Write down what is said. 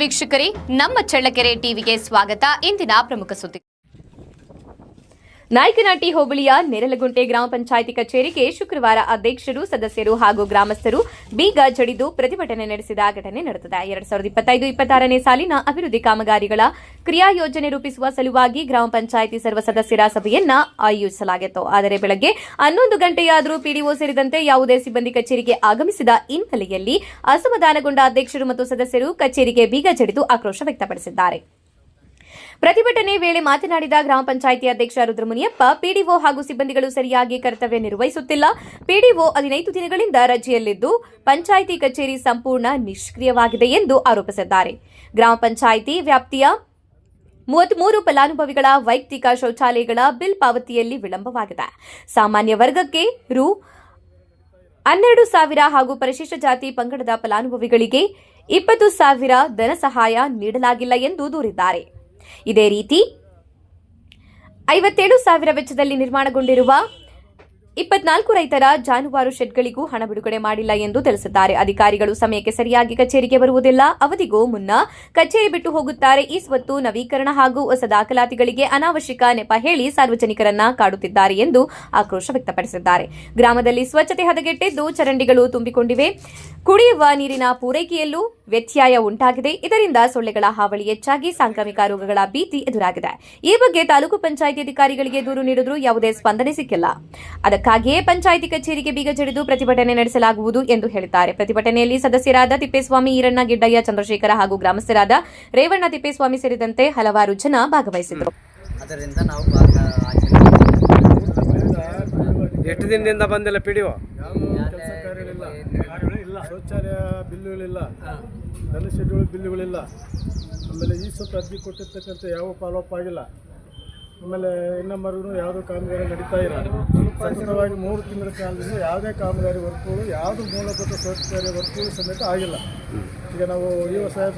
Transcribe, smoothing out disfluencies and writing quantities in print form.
ವೀಕ್ಷಕರೇ, ನಮ್ಮ ಚಳ್ಳಕೆರೆ ಟಿವಿಗೆ ಸ್ವಾಗತ. ಇಂದಿನ ಪ್ರಮುಖ ಸುದ್ದಿ. ನಾಯಕನಹಟ್ಟಿ ಹೋಬಳಿಯ ನೆರಲಗುಂಟೆ ಗ್ರಾಮ ಪಂಚಾಯಿತಿ ಕಚೇರಿಗೆ ಶುಕ್ರವಾರ ಅಧ್ಯಕ್ಷರು, ಸದಸ್ಯರು ಹಾಗೂ ಗ್ರಾಮಸ್ಥರು ಬೀಗ ಜಡಿದು ಪ್ರತಿಭಟನೆ ನಡೆಸಿದ ಘಟನೆ ನಡೆದಿದೆ. 2025-26ನೇ ಸಾಲಿನ ಅಭಿವೃದ್ಧಿ ಕಾಮಗಾರಿಗಳ ಕ್ರಿಯಾ ಯೋಜನೆ ರೂಪಿಸುವ ಸಲುವಾಗಿ ಗ್ರಾಮ ಪಂಚಾಯಿತಿ ಸರ್ವ ಸದಸ್ಯರ ಸಭೆಯನ್ನ ಆಯೋಜಿಸಲಾಗಿತ್ತು. ಆದರೆ ಬೆಳಗ್ಗೆ 11 ಗಂಟೆಯಾದರೂ ಪಿಡಿಒ ಸೇರಿದಂತೆ ಯಾವುದೇ ಸಿಬ್ಬಂದಿ ಕಚೇರಿಗೆ ಆಗಮಿಸಿದ ಹಿನ್ನೆಲೆಯಲ್ಲಿ ಅಸಮಾಧಾನಗೊಂಡ ಅಧ್ಯಕ್ಷರು ಮತ್ತು ಸದಸ್ಯರು ಕಚೇರಿಗೆ ಬೀಗ ಜಡಿದು ಆಕ್ರೋಶ ವ್ಯಕ್ತಪಡಿಸಿದ್ದಾರೆ. ಪ್ರತಿಭಟನೆ ವೇಳೆ ಮಾತನಾಡಿದ ಗ್ರಾಮ ಪಂಚಾಯಿತಿ ಅಧ್ಯಕ್ಷ ರುದ್ರಮುನಿಯಪ್ಪ, ಪಿಡಿಒ ಹಾಗೂ ಸಿಬ್ಬಂದಿಗಳು ಸರಿಯಾಗಿ ಕರ್ತವ್ಯ ನಿರ್ವಹಿಸುತ್ತಿಲ್ಲ. ಪಿಡಿಒ 15 ದಿನಗಳಿಂದ ರಜೆಯಲ್ಲಿದ್ದು ಪಂಚಾಯಿತಿ ಕಚೇರಿ ಸಂಪೂರ್ಣ ನಿಷ್ಕ್ರಿಯವಾಗಿದೆ ಎಂದು ಆರೋಪಿಸಿದ್ದಾರೆ. ಗ್ರಾಮ ಪಂಚಾಯಿತಿ ವ್ಯಾಪ್ತಿಯ 33 ಫಲಾನುಭವಿಗಳ ವೈಯಕ್ತಿಕ ಶೌಚಾಲಯಗಳ ಬಿಲ್ ಪಾವತಿಯಲ್ಲಿ ವಿಳಂಬವಾಗಿದೆ. ಸಾಮಾನ್ಯ ವರ್ಗಕ್ಕೆ ರು 12,000 ಹಾಗೂ ಪರಿಶಿಷ್ಟ ಜಾತಿ ಪಂಗಡದ ಫಲಾನುಭವಿಗಳಿಗೆ 20,000 ಧನ ಸಹಾಯ ನೀಡಲಾಗಿಲ್ಲ ಎಂದು ದೂರಿದ್ದಾರೆ. ಇದೇ ರೀತಿ 57,000 ವೆಚ್ಚದಲ್ಲಿ ನಿರ್ಮಾಣಗೊಂಡಿರುವ 24 ರೈತರ ಜಾನುವಾರು ಶೆಡ್ಗಳಿಗೂ ಹಣ ಬಿಡುಗಡೆ ಮಾಡಿಲ್ಲ ಎಂದು ತಿಳಿಸಿದ್ದಾರೆ. ಅಧಿಕಾರಿಗಳು ಸಮಯಕ್ಕೆ ಸರಿಯಾಗಿ ಕಚೇರಿಗೆ ಬರುವುದಿಲ್ಲ, ಅವಧಿಗೂ ಮುನ್ನ ಕಚೇರಿ ಬಿಟ್ಟು ಹೋಗುತ್ತಾರೆ. ಈ ಸ್ವತ್ತು ನವೀಕರಣ ಹಾಗೂ ಹೊಸ ದಾಖಲಾತಿಗಳಿಗೆ ಅನಾವಶ್ಯಕ ನೆಪ ಹೇಳಿ ಸಾರ್ವಜನಿಕರನ್ನ ಕಾಡುತ್ತಿದ್ದಾರೆ ಎಂದು ಆಕ್ರೋಶ ವ್ಯಕ್ತಪಡಿಸಿದ್ದಾರೆ. ಗ್ರಾಮದಲ್ಲಿ ಸ್ವಚ್ಛತೆ ಹದಗೆಟ್ಟಿದ್ದು ಚರಂಡಿಗಳು ತುಂಬಿಕೊಂಡಿವೆ. ಕುಡಿಯುವ ನೀರಿನ ಪೂರೈಕೆಯಲ್ಲೂ ವ್ಯತ್ಯಯ ಉಂಟಾಗಿದೆ. ಇದರಿಂದ ಸೊಳ್ಳೆಗಳ ಹಾವಳಿ ಹೆಚ್ಚಾಗಿ ಸಾಂಕ್ರಾಮಿಕ ರೋಗಗಳ ಭೀತಿ ಎದುರಾಗಿದೆ. ಈ ಬಗ್ಗೆ ತಾಲೂಕು ಪಂಚಾಯಿತಿ ಅಧಿಕಾರಿಗಳಿಗೆ ದೂರು ನೀಡಿದರೂ ಯಾವುದೇ ಸ್ಪಂದನೆ ಸಿಕ್ಕಿಲ್ಲ. ಅದಕ್ಕಾಗಿಯೇ ಪಂಚಾಯಿತಿ ಕಚೇರಿಗೆ ಬೀಗ ಜಡಿದು ಪ್ರತಿಭಟನೆ ನಡೆಸಲಾಗುವುದು ಎಂದು ಹೇಳಿದ್ದಾರೆ. ಪ್ರತಿಭಟನೆಯಲ್ಲಿ ಸದಸ್ಯರಾದ ತಿಪ್ಪೇಸ್ವಾಮಿ, ಈರಣ್ಣ, ಗಿಡ್ಡಯ್ಯ, ಚಂದ್ರಶೇಖರ ಹಾಗೂ ಗ್ರಾಮಸ್ಥರಾದ ರೇವಣ್ಣ, ತಿಪ್ಪೇಸ್ವಾಮಿ ಸೇರಿದಂತೆ ಹಲವಾರು ಜನ ಭಾಗವಹಿಸಿದರು. ಎಷ್ಟು ದಿನದಿಂದ ಬಂದಿಲ್ಲ ಪಿಡಿಒ? ಶೌಚಾಲಯ ಬಿಲ್ಲುಗಳಿಲ್ಲ, ಧನ ಶೆಡ್ಯೂಲ್ ಬಿಲ್ಲುಗಳಿಲ್ಲ. ಆಮೇಲೆ ಈ ಸ್ವಲ್ಪ ಅರ್ಜಿ ಕೊಟ್ಟಿರ್ತಕ್ಕಂಥ ಯಾವ ಫಾಲೋಅಪ್ ಆಗಿಲ್ಲ. ಆಮೇಲೆ ಇನ್ನೊಬ್ಬರಿಗೂ ಯಾವುದೋ ಕಾಮಗಾರಿ ನಡೀತಾ ಇಲ್ಲ. ಸತತವಾಗಿ 3 ತಿಂಗಳ ಕಾಲದಿಂದ ಯಾವುದೇ ಕಾಮಗಾರಿ ವರ್ಕ್ಗಳು, ಯಾವುದು ಮೂಲಭೂತ ಸೌಕರ್ಯ ವರ್ಕ್ಗಳು ಸಮೇತ ಆಗಿಲ್ಲ. ಈಗ ನಾವು ಈ ಸಾಹೇಬ್